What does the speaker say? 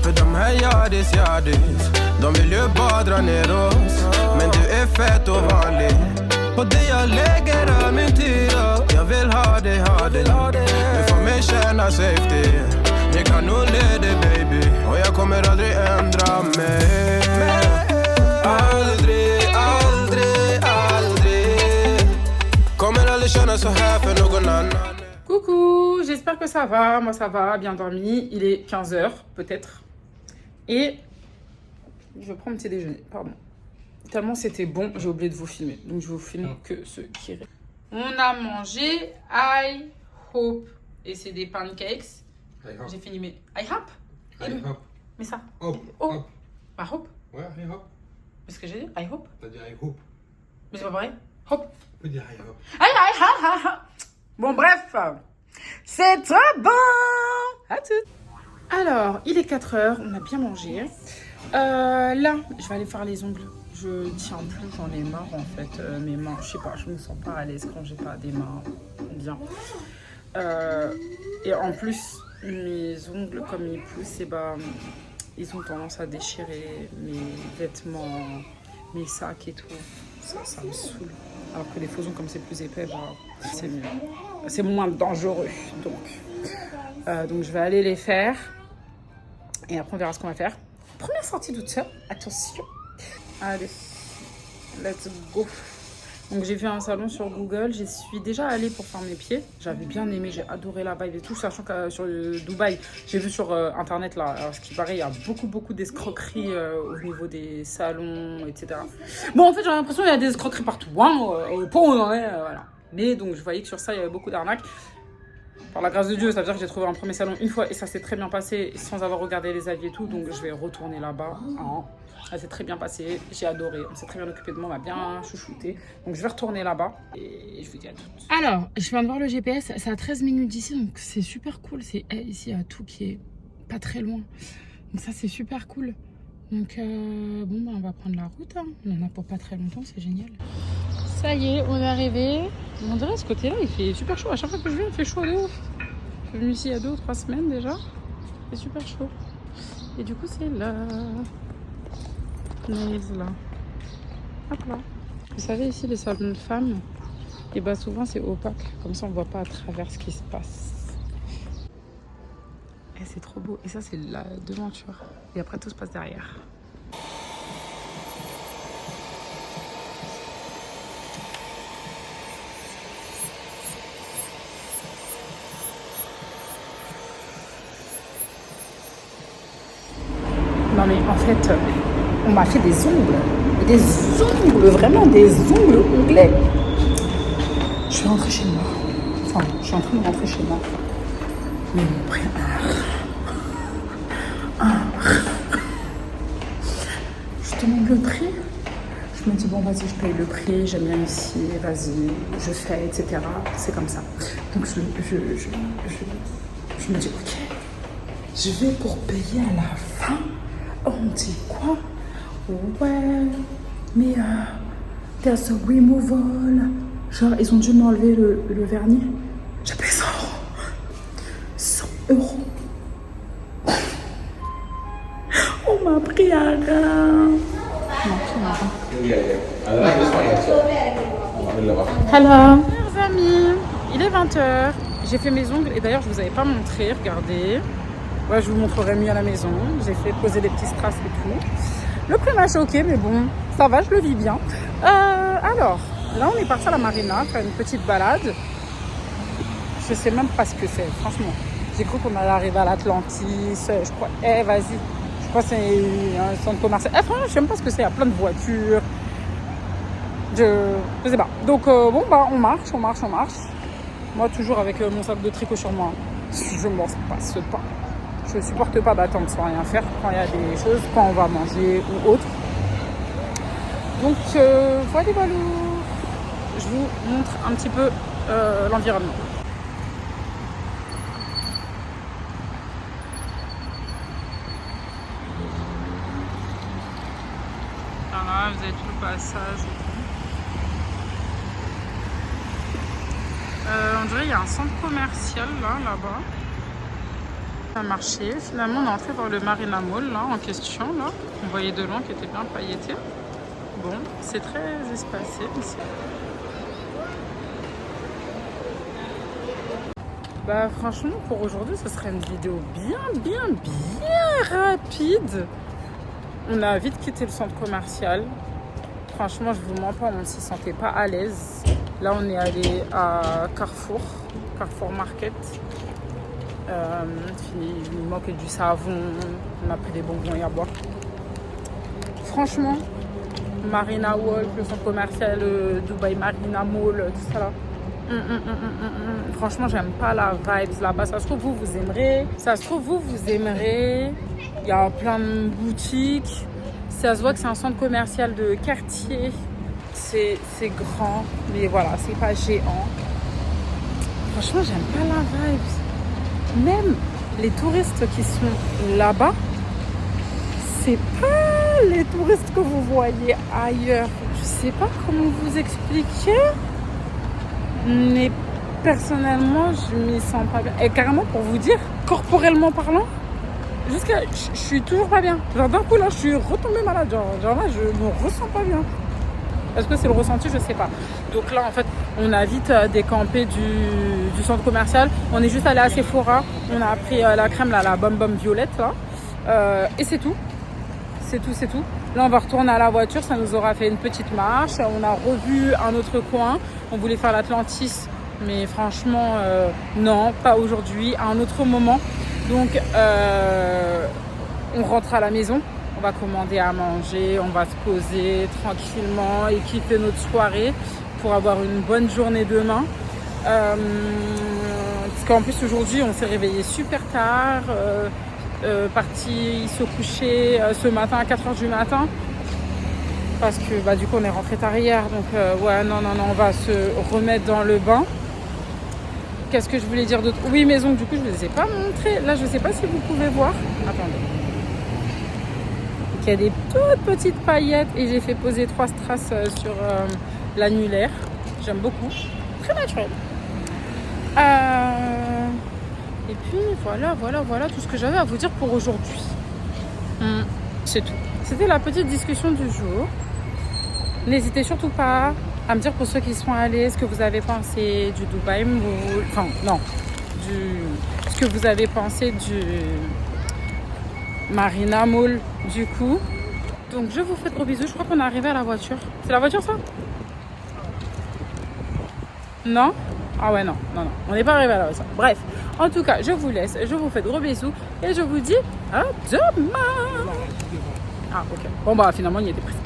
För de här yardis, de vill ju bara dra ner oss. Men du är fett och vanlig. Och det jag lägger all min tid på. Jag vill ha dig. Du får mig känna safety. Ni kan nog leda baby. Och jag kommer aldrig ändra mig. Aldrig. Kommer aldrig känna så här för någon annan. Coucou, j'espère que ça va. Moi ça va, bien dormi. Il est 15h peut-être. Et je prends mon petit déjeuner, pardon. Tellement c'était bon, j'ai oublié de vous filmer. Donc je vous filme que ce qui reste. On a mangé I hope. Et c'est des pancakes. J'ai fini mes I hope. Mais ça. Hop. Oh. Bah hope. Ouais, I hope. C'est ce que j'ai dit, I hope. T'as dit I hope. Mais c'est pas pareil. Hope. Tu peux dire I hope. Bon bref, c'est trop bon. À tout. Alors, il est 4h, on a bien mangé. Là, je vais aller faire les ongles. Je tiens plus, j'en ai marre en fait. Mes mains, je sais pas, je me sens pas à l'aise quand j'ai pas des mains bien. Et en plus, mes ongles, comme ils poussent, et bah, ils ont tendance à déchirer mes vêtements, mes sacs et tout. Ça me saoule. Alors que les faux ongles, comme c'est plus épais, bah, c'est mieux. C'est moins dangereux. Donc je vais aller les faire. Et après, on verra ce qu'on va faire. Première sortie toute seule. Attention. Allez, let's go. Donc j'ai vu un salon sur Google. J'y suis déjà allée pour faire mes pieds. J'avais bien aimé, j'ai adoré la vibe et tout. Sachant que sur Dubaï, j'ai vu sur internet là, alors, ce qui paraît, il y a beaucoup d'escroqueries au niveau des salons, etc. Bon, en fait, j'ai l'impression qu'il y a des escroqueries partout. Hein, au point où on en est, voilà. Mais donc je voyais que sur ça, il y avait beaucoup d'arnaques. Par la grâce de Dieu, ça veut dire que j'ai trouvé un premier salon une fois et ça s'est très bien passé sans avoir regardé les avis et tout. Donc je vais retourner là-bas. Hein. Ça s'est très bien passé, j'ai adoré. On s'est très bien occupé de moi, on m'a bien chouchouté. Donc je vais retourner là-bas et je vous dis à toutes. Alors, je viens de voir le GPS, c'est à 13 minutes d'ici, donc c'est super cool. C'est ici à tout qui est pas très loin. Donc ça, c'est super cool. Donc bon, bah, on va prendre la route. Hein. On en a pour pas très longtemps, c'est génial. Ça y est, on est arrivé. On dirait ce côté-là, il fait super chaud. À chaque fois que je viens, il fait chaud de ouf. Je suis venue ici il y a 2 ou 3 semaines déjà. C'est super chaud. Et du coup, c'est là. Nails là. Hop là. Vous savez, ici, les salons de femmes, et bah souvent c'est opaque. Comme ça, on voit pas à travers ce qui se passe. Et c'est trop beau. Et ça, c'est la devanture. Et après, tout se passe derrière. Non mais en fait, on m'a fait des ongles, vraiment des ongles onglets. Je suis rentrée chez moi. Enfin, je suis en train de rentrer chez moi. Mais ils m'ont pris Je demande le prix. Je me dis, bon, vas-y, je paye le prix, j'aime bien ici, vas-y, je fais, etc. C'est comme ça. Donc, je me dis, ok, je vais pour payer à la fin. On me dit quoi? Ouais, mais there's a removal. Genre, ils ont dû m'enlever le vernis. J'ai payé 100 €. 100 €. On m'a pris à rien. Hello. Chers amis, il est 20h. J'ai fait mes ongles et d'ailleurs, je vous avais pas montré. Regardez. Ouais, je vous montrerai mieux à la maison. J'ai fait poser des petits strass et tout. Le prix m'a choqué, mais bon, ça va, je le vis bien. Alors, là, on est parti à la marina, faire une petite balade. Je sais même pas ce que c'est, franchement. J'ai cru qu'on allait arriver à l'Atlantis. Je crois, vas-y. Je crois que c'est un centre commercial. Franchement, je sais même pas ce que c'est. Il y a plein de voitures. Je sais pas. Donc, bon, bah, on marche. Moi, toujours avec mon sac de tricot sur moi. Je m'en passe pas. Je supporte pas d'attendre sans rien faire quand il y a des choses, quand on va manger ou autre. Donc voilà. Je vous montre un petit peu l'environnement. Voilà, vous avez tout le passage. On dirait qu'il y a un centre commercial là-bas. On a marché, finalement on est entré dans le Marina Mall là, en question, là. On voyait de loin qui était bien pailleté. Bon, c'est très espacé ici. Bah franchement pour aujourd'hui ce serait une vidéo bien rapide. On a vite quitté le centre commercial. Franchement je vous mens pas, on ne s'y sentait pas à l'aise. Là on est allé à Carrefour Market. Il manquait du savon, on a pris des bonbons et à boire. Franchement, Marina Walk, le centre commercial Dubai Marina Mall, tout ça là. Franchement, j'aime pas la vibe là-bas. Ça se trouve, vous aimerez. Il y a plein de boutiques. Ça se voit que c'est un centre commercial de quartier. C'est grand, mais voilà, c'est pas géant. Franchement, j'aime pas la vibe. Même les touristes qui sont là-bas, c'est pas les touristes que vous voyez ailleurs. Je sais pas comment vous expliquer, mais personnellement, je m'y sens pas bien. Et carrément, pour vous dire, corporellement parlant, je suis toujours pas bien. Genre d'un coup là, je suis retombée malade. Genre là, je me ressens pas bien. Est-ce que c'est le ressenti? Je sais pas. Donc là, en fait, on a vite décampé du centre commercial. On est juste allé à Sephora. On a pris la crème, là, la Bum Bum violette, là. Et c'est tout. C'est tout. Là, on va retourner à la voiture. Ça nous aura fait une petite marche. On a revu un autre coin. On voulait faire l'Atlantis. Mais franchement, non, pas aujourd'hui. À un autre moment. Donc, on rentre à la maison. On va commander à manger, on va se poser tranquillement et kiffer notre soirée pour avoir une bonne journée demain. Parce qu'en plus aujourd'hui on s'est réveillé super tard, parti se coucher ce matin à 4h du matin. Parce que bah, du coup on est rentré tard hier, donc ouais non, on va se remettre dans le bain. Qu'est-ce que je voulais dire d'autre? Oui, maison, du coup je ne les ai pas montrées. Là je ne sais pas si vous pouvez voir. Attendez. Il y a des toutes petites paillettes et j'ai fait poser 3 strass sur l'annulaire. J'aime beaucoup. Très naturel. Et puis voilà tout ce que j'avais à vous dire pour aujourd'hui. C'est tout. C'était la petite discussion du jour. N'hésitez surtout pas à me dire pour ceux qui sont allés ce que vous avez pensé du Dubai. Ce que vous avez pensé du Marina Mall du coup. Donc je vous fais de gros bisous. Je crois qu'on est arrivé à la voiture. C'est la voiture ça? Non? Ah ouais non. On n'est pas arrivé à la voiture. Bref, en tout cas je vous laisse. Je vous fais de gros bisous. Et je vous dis à demain. Ah ok. Bon bah finalement il y était presque.